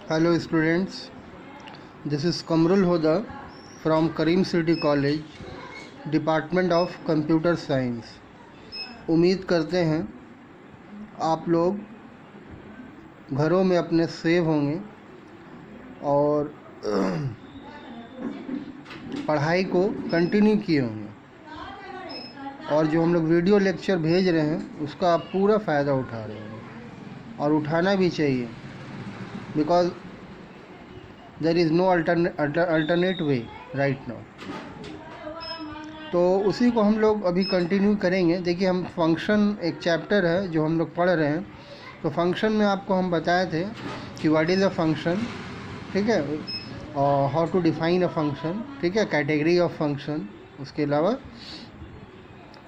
Hello students, this is Kamrul Hoda from Karim City College, Department of Computer Science। उम्मीद करते हैं आप लोग घरों में अपने सेव होंगे और पढ़ाई को कंटिन्यू किए होंगे और जो हम लोग वीडियो लेक्चर भेज रहे हैं उसका आप पूरा फ़ायदा उठा रहे हैं और उठाना भी चाहिए, because there is no alternate way right now. तो उसी को हम लोग अभी कंटिन्यू करेंगे। देखिए, हम फंक्शन एक चैप्टर है जो हम लोग पढ़ रहे हैं। तो फंक्शन में आपको हम बताए थे कि व्हाट इज़ अ फंक्शन, ठीक है, और how to define a function, ठीक है, कैटेगरी ऑफ फंक्शन, उसके अलावा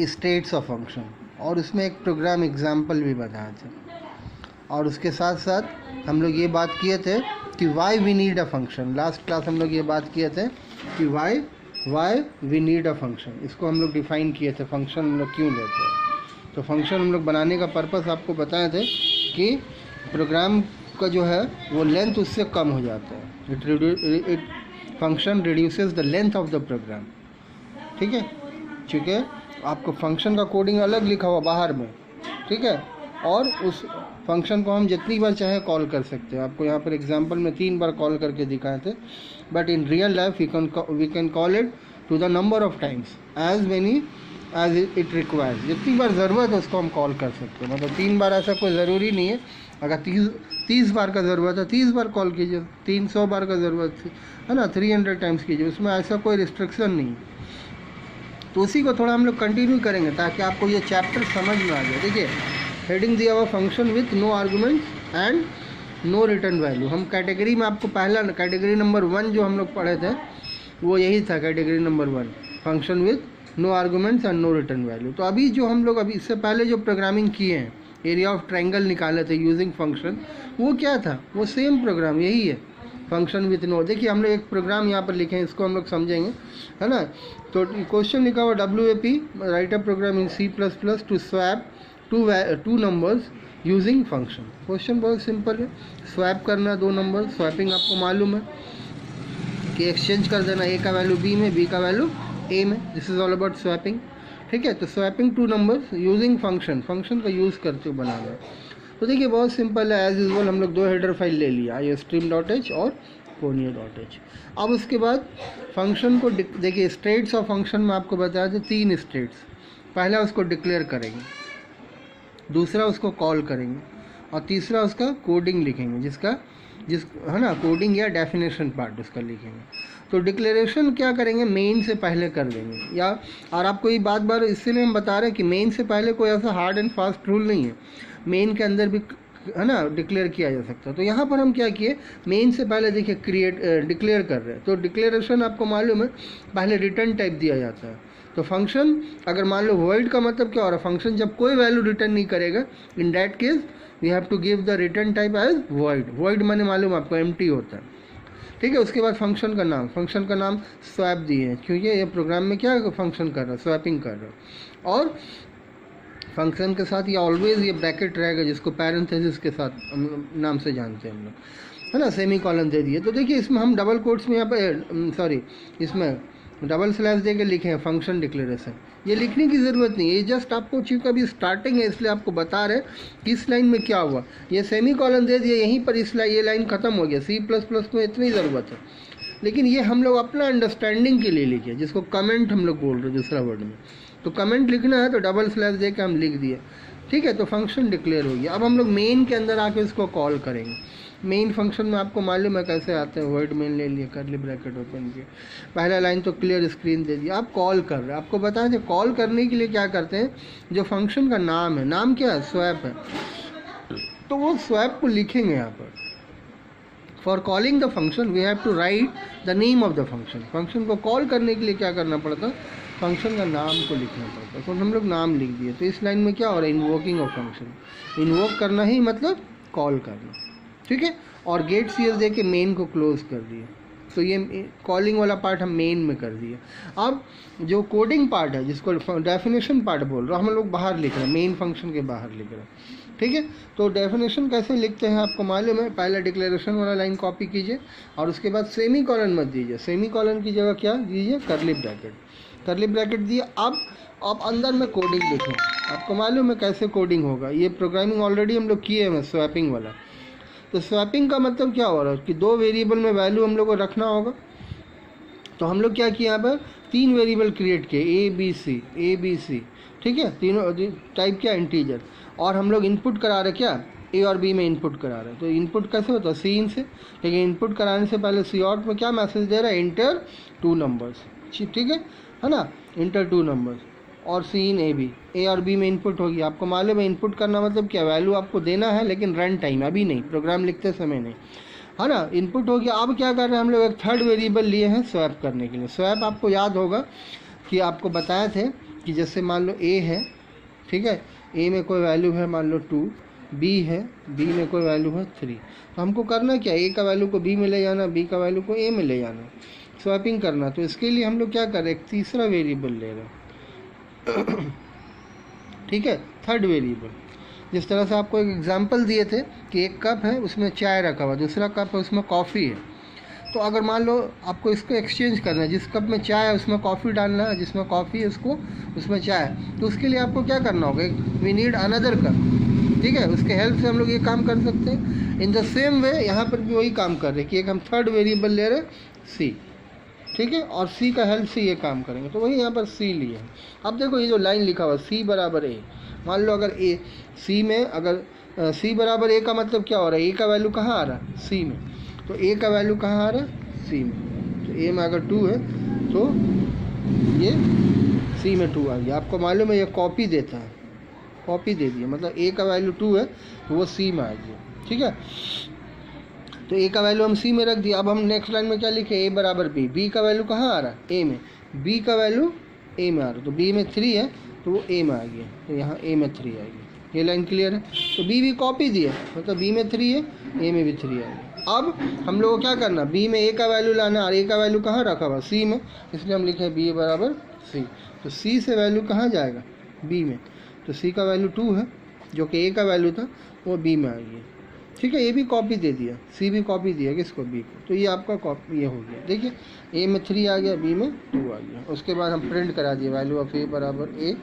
स्टेट्स ऑफ फंक्शन, और उसमें एक प्रोग्राम एग्जाम्पल भी बताए थे। और उसके साथ साथ हम लोग ये बात किए थे कि why we need a function. Last class हम लोग ये बात किए थे कि why we need a function. इसको हम लोग डिफ़ाइन किए थे, फंक्शन हम लोग क्यों लेते हैं। तो फंक्शन हम लोग बनाने का पर्पस आपको बताए थे कि प्रोग्राम का जो है वो लेंथ उससे कम हो जाता है। It function reduces the length of the program, ठीक है, चूँकि आपको फंक्शन का कोडिंग अलग लिखा हुआ बाहर में, ठीक है, और उस फंक्शन को हम जितनी बार चाहे कॉल कर सकते हैं। आपको यहाँ पर एग्जांपल में 3 बार कॉल करके दिखाए थे, but in real life we can call it to the number of times as many as it requires. जितनी बार ज़रूरत है उसको हम कॉल कर सकते हैं। मतलब 3 बार ऐसा कोई ज़रूरी नहीं है। अगर 30 बार का ज़रूरत है 30 बार कॉल कीजिए, 300 बार का ज़रूरत है ना 300 टाइम्स कीजिए, उसमें ऐसा कोई रिस्ट्रिक्शन नहीं है। तो उसी को थोड़ा हम लोग कंटिन्यू करेंगे ताकि आपको ये चैप्टर समझ में आ जाए। देखिए, हेडिंग दिया हुआ function with no arguments and no return value. हम कैटेगरी में आपको पहला कैटेगरी नंबर 1 जो हम लोग पढ़े थे वो यही था, category number 1, function with no arguments and no return value. तो अभी जो हम लोग अभी इससे पहले जो प्रोग्रामिंग किए हैं, एरिया ऑफ ट्रायंगल निकाले थे यूजिंग फंक्शन, वो क्या था, वो सेम प्रोग्राम यही है, फंक्शन विथ नो। देखिए, हम लोग एक प्रोग्राम यहाँ पर लिखे हैं, इसको हम लोग समझेंगे, है ना। तो क्वेश्चन लिखा हुआ WAP, write a program in C++ to swap two numbers using function. Question बहुत सिंपल है, स्वैप करना 2 नंबर। स्वैपिंग आपको मालूम है कि एक्सचेंज कर देना, A का वैल्यू B में, B का वैल्यू A में। This is all about swapping, ठीक है। तो swapping 2 numbers using function, function का यूज़ करते हुए बनाना। तो देखिए, बहुत सिंपल है। एज यूजल हम लोग 2 हेडर फाइल ले लिया, iostream.h और conio.h। अब उसके बाद फंक्शन को देखिए, स्टेट्स ऑफ फंक्शन में आपको बताया था 3 स्टेट्स। पहला उसको डिक्लेयर करेंगे, दूसरा उसको कॉल करेंगे, और तीसरा उसका कोडिंग लिखेंगे, जिस है ना, कोडिंग या डेफिनेशन पार्ट उसका लिखेंगे। तो डिक्लेरेशन क्या करेंगे, मेन से पहले कर देंगे। या और आपको ये बार इसलिए हम बता रहे हैं कि मेन से पहले कोई ऐसा हार्ड एंड फास्ट रूल नहीं है, मेन के अंदर भी, है ना, डिक्लेयर किया जा सकता है। तो यहाँ पर हम क्या किए, मेन से पहले देखिए डिक्लेयर कर रहे हैं। तो डिक्लेरेशन आपको मालूम है, पहले रिटर्न टाइप दिया जाता है। तो फंक्शन अगर मान लो वॉइड का मतलब क्या हो रहा है, फंक्शन जब कोई वैल्यू रिटर्न नहीं करेगा, in that case we have to give the return type as void. Void माने मालूम आपको एम्प्टी होता है, ठीक है। उसके बाद फंक्शन का नाम स्वैप दिए हैं, क्योंकि ये प्रोग्राम में क्या फंक्शन कर रहा है, स्वैपिंग कर रहा है। और फंक्शन के साथ ये ऑलवेज ये ब्रैकेट रहेगा, जिसको पैरेंथेसिस के साथ नाम से जानते हैं हम लोग, है ना, सेमी कॉलन दे दिए। तो देखिए, इसमें हम डबल कोट्स में यहाँ पे इसमें डबल स्लैश दे के लिखे हैं फंक्शन डिक्लेरेशन। ये लिखने की ज़रूरत नहीं है, ये जस्ट आपको चूँकि अभी स्टार्टिंग है इसलिए आपको बता रहे कि इस लाइन में क्या हुआ। ये सेमी कॉलन दे दिया, यहीं पर ये लाइन ख़त्म हो गया। C++ में इतनी ज़रूरत है, लेकिन ये हम लोग अपना अंडरस्टैंडिंग के लिए लिखे, जिसको कमेंट हम लोग बोल रहे हैं दूसरा वर्ड में। तो कमेंट लिखना है तो डबल स्लैश दे के हम लिख दिए, ठीक है। तो फंक्शन डिक्लेयर हो गया। अब हम लोग मेन के अंदर आके इसको कॉल करेंगे। मेन फंक्शन में आपको मालूम है कैसे आते हैं, वर्ड मेन ले लिए, कर्ली ब्रैकेट ओपन किए, पहला लाइन तो क्लियर स्क्रीन दे दिया। आप कॉल कर रहे हैं, आपको बताएं जो कॉल करने के लिए क्या करते हैं, जो फंक्शन का नाम है, नाम क्या है, स्वैप है, तो वो स्वैप को लिखेंगे यहाँ पर। For calling the function we have to write the name of the function. Function को कॉल करने के लिए क्या करना पड़ता, फंक्शन का नाम को लिखना पड़ता है। तो हम लोग नाम लिख दिए। तो इस लाइन में क्या हो रहा है, इन्वोकिंग ऑफ फंक्शन। इन्वोक करना ही मतलब कॉल करना, ठीक है। और गेट CS दे के मेन को क्लोज कर दिए। तो ये कॉलिंग वाला पार्ट हम मेन में कर दिए। अब जो कोडिंग पार्ट है, जिसको डेफिनेशन पार्ट बोल रहा हूँ, हम लोग बाहर लिख रहे हैं, मेन फंक्शन के बाहर लिख रहे हैं, ठीक है। तो डेफिनेशन कैसे लिखते हैं आपको मालूम है, पहले डिक्लेरेशन वाला लाइन कॉपी कीजिए और उसके बाद सेमी कॉलन मत दीजिए, सेमी कॉलन की जगह क्या दीजिए, करली ब्रैकेट, करली ब्रैकेट दिए। अब आप अंदर में कोडिंग लिखें, आपको मालूम है कैसे कोडिंग होगा, ये प्रोग्रामिंग ऑलरेडी हम लोग किए हैं स्वैपिंग वाला। तो स्वैपिंग का मतलब क्या हो रहा है कि दो वेरिएबल में वैल्यू हम लोग को रखना होगा। तो हम लोग क्या किए यहाँ पर, 3 वेरिएबल क्रिएट किए, ए बी सी, ठीक है, तीनों टाइप क्या इंटीजर, और हम लोग इनपुट करा रहे क्या, ए और बी में इनपुट करा रहे हैं। तो इनपुट कैसे होता है, सी इन से, लेकिन इनपुट कराने से पहले सी आउट में क्या मैसेज दे रहा है, इंटर 2 नंबर्स, ठीक है ना, इंटर 2 नंबर्स, और सी इन ए और बी में इनपुट होगी। आपको मालूम है इनपुट करना मतलब क्या, वैल्यू आपको देना है लेकिन रन टाइम अभी नहीं, प्रोग्राम लिखते समय नहीं, है ना, इनपुट हो गया। अब क्या कर रहे हैं हम लोग, एक थर्ड वेरिएबल लिए हैं स्वैप करने के लिए। स्वैप आपको याद होगा कि आपको बताया थे कि जैसे मान लो ए है, ठीक है, ए में कोई वैल्यू है मान लो 2, बी है, बी में कोई वैल्यू है 3, तो हमको करना क्या, ए का वैल्यू को बी में ले जाना, बी का वैल्यू को ए में ले जाना, स्वैपिंग करना। तो इसके लिए हम लोग क्या कर रहे हैं, एक तीसरा वेरिएबल ले रहे हैं, ठीक है, थर्ड वेरिएबल। जिस तरह से आपको एक एग्जांपल दिए थे कि एक कप है उसमें चाय रखा हुआ, दूसरा कप है उसमें कॉफ़ी है। तो अगर मान लो आपको इसको एक्सचेंज करना है, जिस कप में चाय है उसमें कॉफ़ी डालना है, जिसमें कॉफ़ी है उसको उसमें चाय है, तो उसके लिए आपको क्या करना होगा, वी नीड अनदर कप, ठीक है, उसके हेल्प से हम लोग ये काम कर सकते हैं। इन द सेम वे यहाँ पर भी वही काम कर रहे हैं कि एक हम थर्ड वेरिएबल ले रहे हैं सी, ठीक है, और सी का हेल्प से ये काम करेंगे। तो वही यहाँ पर सी लिए हैं। अब देखो ये जो लाइन लिखा हुआ सी बराबर ए, मान लो अगर ए सी में, अगर सी बराबर ए का मतलब क्या हो रहा है, ए का वैल्यू कहाँ आ रहा है, सी में, तो ए का वैल्यू कहाँ आ रहा है, सी में। तो ए में अगर 2 है तो ये सी में 2 आ गया। आपको मालूम है ये कॉपी देता है, कॉपी दे दिया, मतलब ए का वैल्यू 2 है तो वो सी में आ गया, ठीक है। तो ए का वैल्यू हम सी में रख दिया। अब हम नेक्स्ट लाइन में क्या लिखे, ए बराबर बी, बी का वैल्यू कहाँ आ रहा है, ए में, बी का वैल्यू ए में आ रहा है, तो बी में 3 है तो वो ए में आ गया, तो यहाँ ए में 3 आ गया। ये लाइन क्लियर है। तो बी भी कॉपी दिया, मतलब बी में 3 है, ए में भी 3 आ गया। अब हम लोग को क्या करना, बी में ए का वैल्यू लाना, और ए का वैल्यू कहाँ रखा हुआ, सी में, इसलिए हम लिखे बी बराबर सी। तो सी से वैल्यू कहाँ जाएगा, बी में, तो सी का वैल्यू 2 है जो कि ए का वैल्यू था वो बी में आ गया, ठीक है। ये भी कॉपी दे दिया, सी भी कॉपी दिया किसको, बी को। तो ये आपका कॉपी ये हो गया, देखिए ए में 3 आ गया, बी में 2 आ गया। उसके बाद हम प्रिंट करा दिए वैल्यू ऑफ ए बराबर ए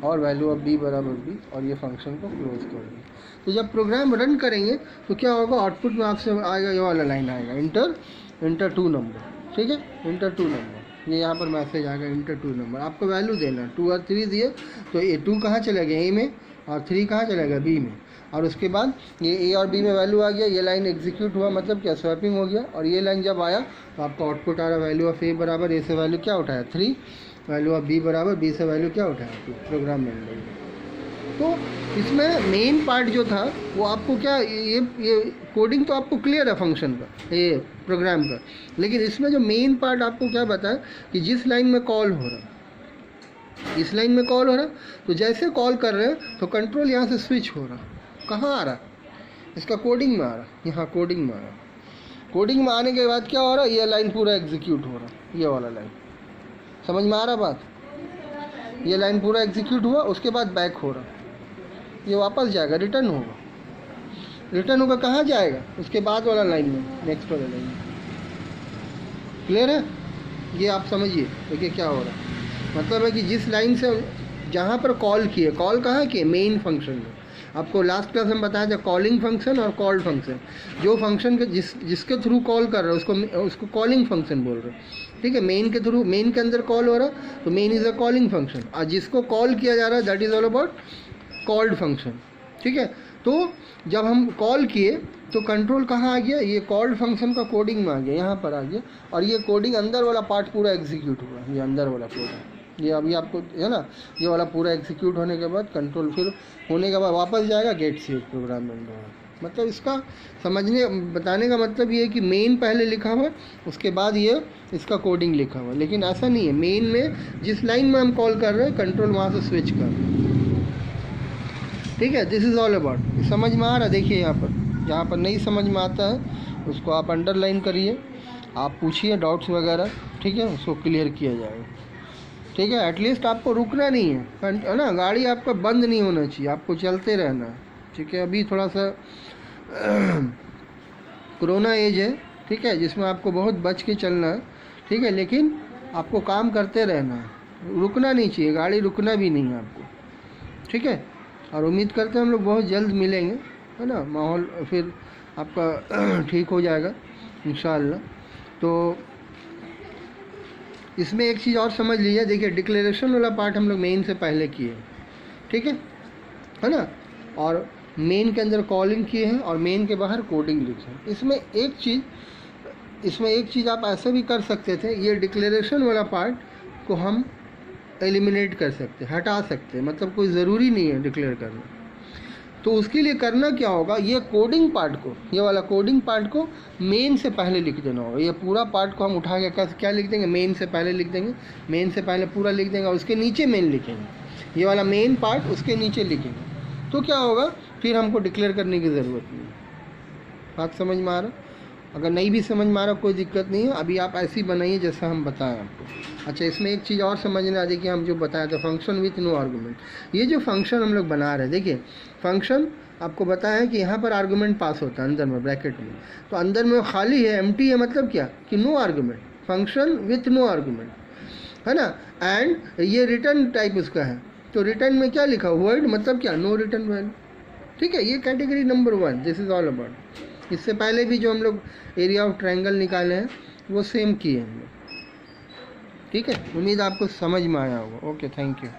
और वैल्यू ऑफ बी बराबर बी, और ये फंक्शन को क्लोज कर दिए। तो जब प्रोग्राम रन करेंगे तो क्या होगा, आउटपुट में आपसे आएगा ये वाला लाइन आएगा, इंटर 2 नंबर, ठीक है, इंटर 2 नंबर। ये यहाँ पर मैसेज आएगा इंटर 2 नंबर। आपको वैल्यू देना 2 और 3 दिए, तो ये 2 कहाँ चला गया, ए में, और 3 कहाँ चला गया, बी में। और उसके बाद ये ए और बी में वैल्यू आ गया, ये लाइन एग्जीक्यूट हुआ, मतलब क्या, स्वैपिंग हो गया। और ये लाइन जब आया तो आपका आउटपुट आ रहा, वैल्यू ऑफ ए बराबर ए से वैल्यू क्या उठाया 3, वैल्यू ऑफ बी बराबर बी से वैल्यू क्या उठाया 2, प्रोग्राम बन गया। तो इसमें मेन पार्ट जो था वो आपको क्या, ये कोडिंग तो आपको क्लियर है फंक्शन का, ये प्रोग्राम का, लेकिन इसमें जो मेन पार्ट आपको क्या बताया कि जिस लाइन में कॉल हो रहा, इस लाइन में कॉल हो रहा, तो जैसे कॉल कर रहे हैं तो कंट्रोल यहाँ से स्विच हो रहा, कहाँ आ रहा, इसका कोडिंग में आ रहा, यहाँ कोडिंग में आ रहा। कोडिंग में आने के बाद क्या हो रहा, ये लाइन पूरा एग्जीक्यूट हो रहा, ये वाला लाइन, समझ में आ रहा बात, ये लाइन पूरा एग्जीक्यूट हुआ, उसके बाद बैक हो रहा, ये वापस जाएगा, रिटर्न होगा, रिटर्न होगा कहाँ जाएगा, उसके बाद वाला लाइन में, नेक्स्ट वाला लाइन में। क्लियर है, ये आप समझिए। देखिए क्या हो रहा है, मतलब है कि जिस लाइन से जहाँ पर कॉल किए, कॉल कहाँ किए, मेन फंक्शन में। आपको लास्ट क्लास में बताया था कॉलिंग फंक्शन और कॉल्ड फंक्शन। जो फंक्शन के जिसके थ्रू कॉल कर रहे हो उसको कॉलिंग फंक्शन बोल रहे हो, ठीक है। मेन के थ्रू, मेन के अंदर कॉल हो रहा तो main is a calling function, और जिसको कॉल किया जा रहा है that is all about called function, ठीक है। तो जब हम कॉल किए तो कंट्रोल कहाँ आ गया, ये कॉल्ड फंक्शन का कोडिंग में आ गया, यहाँ पर आ गया, और ये कोडिंग अंदर वाला पार्ट पूरा एग्जीक्यूट हुआ, ये अंदर वाला कोड, ये अभी आपको है ना, ये वाला पूरा एग्जीक्यूट होने के बाद कंट्रोल फिर होने के बाद वापस जाएगा गेट से प्रोग्राम में। मतलब इसका समझने बताने का मतलब ये है कि मेन पहले लिखा हुआ, उसके बाद ये इसका कोडिंग लिखा हुआ, लेकिन ऐसा नहीं है। मेन में जिस लाइन में हम कॉल कर रहे हैं कंट्रोल वहाँ से स्विच कर, ठीक है। दिस इज़ ऑल अबाउट, समझ में आ रहा है। देखिए यहाँ पर नहीं समझ में आता है उसको आप अंडरलाइन करिए, आप पूछिए डाउट्स वगैरह, ठीक है, उसको क्लियर किया जाएगा, ठीक है। एटलीस्ट आपको रुकना नहीं है ना, गाड़ी आपका बंद नहीं होना चाहिए, आपको चलते रहना है, ठीक है। अभी थोड़ा सा कोरोना एज है, ठीक है, जिसमें आपको बहुत बच के चलना है, ठीक है, लेकिन आपको काम करते रहना है, रुकना नहीं चाहिए, गाड़ी रुकना भी नहीं है आपको, ठीक है। और उम्मीद करते हैं हम लोग बहुत जल्द मिलेंगे, है ना, माहौल फिर आपका ठीक हो जाएगा इंशाअल्लाह। तो इसमें एक चीज़ और समझ लीजिए, देखिए डिक्लेरेशन वाला पार्ट हम लोग मेन से पहले किए, ठीक है ना, और मेन के अंदर कॉलिंग किए हैं और मेन के बाहर कोडिंग लिखे हैं। इसमें एक चीज़ आप ऐसा भी कर सकते थे, ये डिक्लेरेशन वाला पार्ट को हम एलिमिनेट कर सकते, हटा सकते, मतलब कोई ज़रूरी नहीं है डिक्लेयर करना। तो उसके लिए करना क्या होगा, ये कोडिंग पार्ट को, ये वाला कोडिंग पार्ट को मेन से पहले लिख देना होगा। ये पूरा पार्ट को हम उठा के क्या लिख देंगे, मेन से पहले लिख देंगे, मेन से पहले पूरा लिख देंगे और उसके नीचे मेन लिखेंगे, ये वाला मेन पार्ट उसके नीचे लिखेंगे। तो क्या होगा, फिर हमको डिक्लेयर करने की ज़रूरत नहीं है। बात समझ में आ रहा? अगर नहीं भी समझ में आ रहा कोई दिक्कत नहीं है, अभी आप ऐसी बनाइए जैसा हम बताएं आपको। अच्छा, इसमें एक चीज़ और समझना है कि हम जो बताया था फंक्शन विथ नो आर्गूमेंट, ये जो फंक्शन हम लोग बना रहे हैं, देखिए फंक्शन आपको बताया कि यहाँ पर आर्गूमेंट पास होता है अंदर में ब्रैकेट में, तो अंदर में खाली है, एम्प्टी है, मतलब क्या कि no argument, function with no argument, है ना। एंड ये रिटर्न टाइप उसका है, तो रिटर्न में क्या लिखा, वर्ड, मतलब क्या, नो रिटर्न वैल्यू, ठीक है। ये category number 1, this is all about. इससे पहले भी जो हम लोग एरिया ऑफ ट्रायंगल निकाले हैं वो सेम किए हम लोग, ठीक है। उम्मीद आपको समझ में आया होगा। Okay, thank you.